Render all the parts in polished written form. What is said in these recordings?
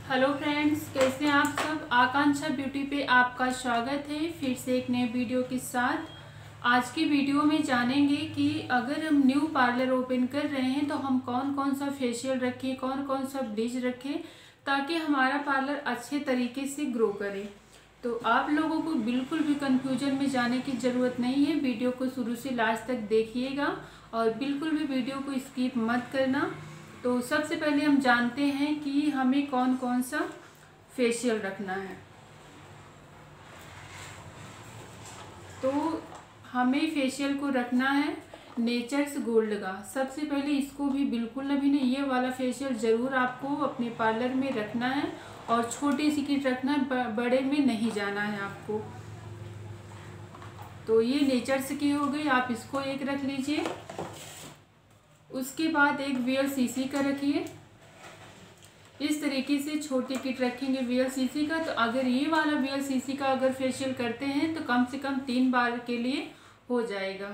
Hello friends, कैसे हैं आप सब। आकांक्षा ब्यूटी पे आपका स्वागत है फिर से एक नए वीडियो के साथ। आज की वीडियो में जानेंगे कि अगर हम न्यू पार्लर ओपन कर रहे हैं तो हम कौन कौन सा फेशियल रखें, कौन कौन सा ब्लीच रखें ताकि हमारा पार्लर अच्छे तरीके से ग्रो करे। तो आप लोगों को बिल्कुल भी कंफ्यूजन में जाने की ज़रूरत नहीं है। वीडियो को शुरू से लास्ट तक देखिएगा और बिल्कुल भी वीडियो को स्किप मत करना। तो सबसे पहले हम जानते हैं कि हमें कौन कौन सा फेशियल रखना है। तो हमें फेशियल को रखना है नेचर्स गोल्ड का। सबसे पहले इसको भी बिल्कुल भी नहीं, ये वाला फेशियल ज़रूर आपको अपने पार्लर में रखना है और छोटी सी किट रखना है, बड़े में नहीं जाना है आपको। तो ये नेचर्स की हो गई, आप इसको एक रख लीजिए। उसके बाद एक VLCC का रखिए। इस तरीके से छोटी किट रखेंगे VLCC का। तो अगर ये वाला VLCC का अगर फेशियल करते हैं तो कम से कम 3 बार के लिए हो जाएगा।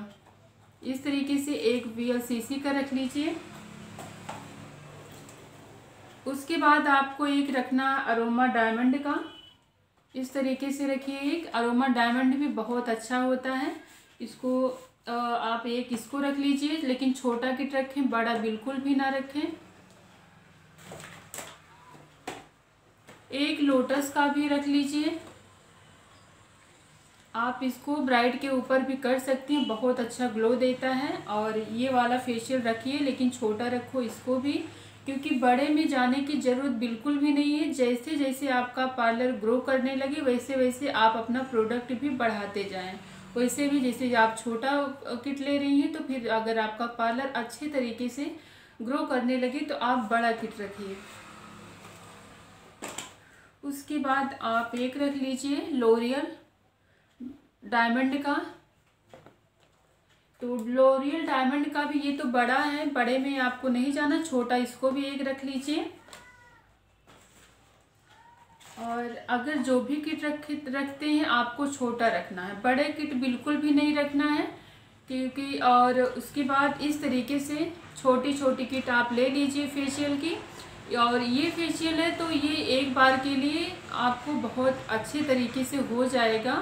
इस तरीके से एक VLCC का रख लीजिए। उसके बाद आपको एक रखना अरोमा डायमंड का। इस तरीके से रखिए। एक अरोमा डायमंड भी बहुत अच्छा होता है। इसको आप एक इसको रख लीजिए, लेकिन छोटा किट रखें, बड़ा बिल्कुल भी ना रखें। एक लोटस का भी रख लीजिए। आप इसको ब्राइड के ऊपर भी कर सकती हैं, बहुत अच्छा ग्लो देता है। और ये वाला फेशियल रखिए, लेकिन छोटा रखो इसको भी, क्योंकि बड़े में जाने की ज़रूरत बिल्कुल भी नहीं है। जैसे जैसे आपका पार्लर ग्रो करने लगे वैसे वैसे आप अपना प्रोडक्ट भी बढ़ाते जाएं। वैसे भी जैसे आप छोटा किट ले रही हैं, तो फिर अगर आपका पार्लर अच्छे तरीके से ग्रो करने लगे तो आप बड़ा किट रखिए। उसके बाद आप एक रख लीजिए लॉरियल डायमंड का। तो लॉरियल डायमंड का भी ये तो बड़ा है, बड़े में आपको नहीं जाना, छोटा इसको भी एक रख लीजिए। और अगर जो भी किट रखते हैं आपको छोटा रखना है, बड़े किट बिल्कुल भी नहीं रखना है, क्योंकि और उसके बाद इस तरीके से छोटी छोटी किट आप ले लीजिए फेशियल की। और ये फेशियल है तो ये एक बार के लिए आपको बहुत अच्छे तरीके से हो जाएगा।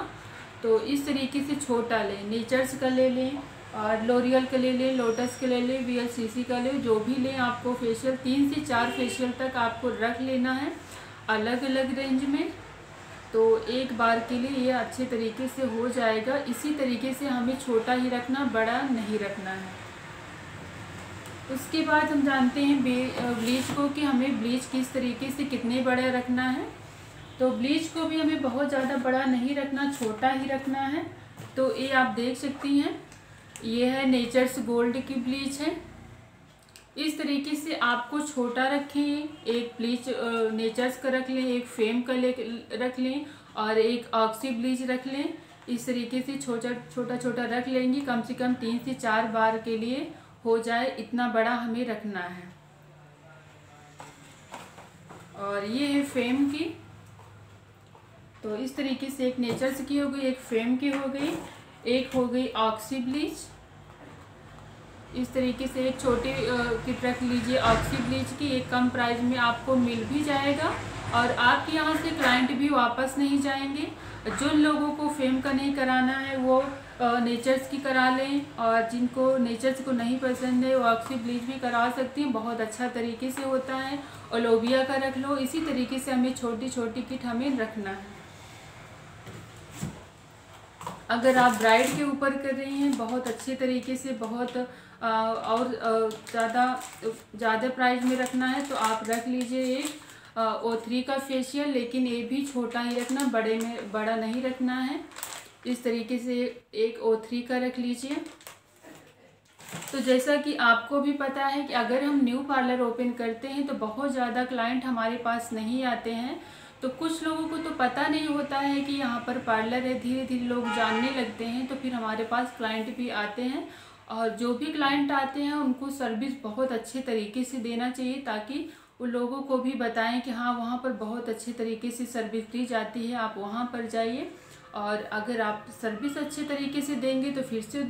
तो इस तरीके से छोटा लें, नेचर्स का ले लें और लॉरियल का ले लें, लोटस का ले लें, VLCC का लें, जो भी लें आपको फेशियल 3 से 4 फेशियल तक आपको रख लेना है अलग अलग रेंज में। तो एक बार के लिए ये अच्छे तरीके से हो जाएगा। इसी तरीके से हमें छोटा ही रखना, बड़ा नहीं रखना है। उसके बाद हम जानते हैं ब्लीच को, कि हमें ब्लीच किस तरीके से कितने बड़ा रखना है। तो ब्लीच को भी हमें बहुत ज़्यादा बड़ा नहीं रखना, छोटा ही रखना है। तो ये आप देख सकती हैं, ये है नेचर्स गोल्ड की ब्लीच है। इस तरीके से आपको छोटा रखें, एक ब्लीच नेचर्स का रख लें, एक फेम का रख लें और एक ऑक्सी ब्लीच रख लें। इस तरीके से छोटा छोटा रख लेंगे, कम से कम 3 से 4 बार के लिए हो जाए, इतना बड़ा हमें रखना है। और ये है फेम की। तो इस तरीके से एक नेचर्स की हो गई, एक फेम की हो गई, एक हो गई ऑक्सी ब्लीच। इस तरीके से एक छोटी किट रख लीजिए ऑक्सी ब्लीच की। एक कम प्राइस में आपको मिल भी जाएगा और आपके यहाँ से क्लाइंट भी वापस नहीं जाएंगे। जो लोगों को फेम का नहीं कराना है वो नेचर्स की करा लें, और जिनको नेचर्स को नहीं पसंद है वो ऑक्सी ब्लीच भी करा सकती हैं, बहुत अच्छा तरीके से होता है। और लोबिया का रख लो। इसी तरीके से हमें छोटी छोटी किट हमें रखना है। अगर आप ब्राइड के ऊपर कर रही हैं बहुत अच्छे तरीके से, बहुत और ज़्यादा प्राइस में रखना है तो आप रख लीजिए एक O3 का फेशियल, लेकिन ये भी छोटा ही रखना, बड़े में बड़ा नहीं रखना है। इस तरीके से एक O3 का रख लीजिए। तो जैसा कि आपको भी पता है कि अगर हम न्यू पार्लर ओपन करते हैं तो बहुत ज़्यादा क्लाइंट हमारे पास नहीं आते हैं। तो कुछ लोगों को तो पता नहीं होता है कि यहाँ पर पार्लर है, धीरे धीरे लोग जानने लगते हैं तो फिर हमारे पास क्लाइंट भी आते हैं। और जो भी क्लाइंट आते हैं उनको सर्विस बहुत अच्छे तरीके से देना चाहिए, ताकि उन लोगों को भी बताएं कि हाँ वहाँ पर बहुत अच्छे तरीके से सर्विस दी जाती है, आप वहाँ पर जाइए। और अगर आप सर्विस अच्छे तरीके से देंगे तो फिर से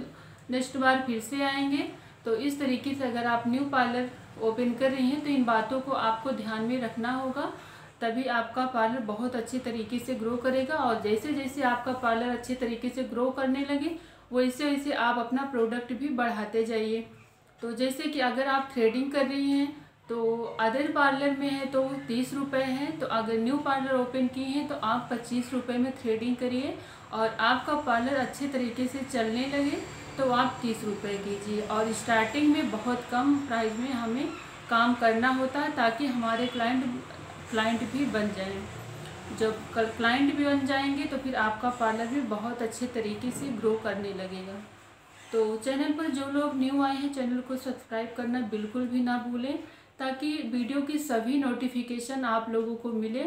नेक्स्ट बार फिर से आएंगे। तो इस तरीके से अगर आप न्यू पार्लर ओपन कर रही हैं तो इन बातों को आपको ध्यान में रखना होगा, तभी आपका पार्लर बहुत अच्छे तरीके से ग्रो करेगा। और जैसे जैसे आपका पार्लर अच्छे तरीके से ग्रो करने लगे वैसे वैसे आप अपना प्रोडक्ट भी बढ़ाते जाइए। तो जैसे कि अगर आप थ्रेडिंग कर रही हैं तो अदर पार्लर में है तो 30 रुपये है, तो अगर न्यू पार्लर ओपन की हैं तो आप 25 रुपये में थ्रेडिंग करिए और आपका पार्लर अच्छे तरीके से चलने लगे तो आप 30 रुपये कीजिए। और स्टार्टिंग में बहुत कम प्राइस में हमें काम करना होता है ताकि हमारे क्लाइंट भी बन जाएं। जब कल क्लाइंट भी बन जाएंगे तो फिर आपका पार्लर भी बहुत अच्छे तरीके से ग्रो करने लगेगा। तो चैनल पर जो लोग न्यू आए हैं चैनल को सब्सक्राइब करना बिल्कुल भी ना भूलें ताकि वीडियो की सभी नोटिफिकेशन आप लोगों को मिले।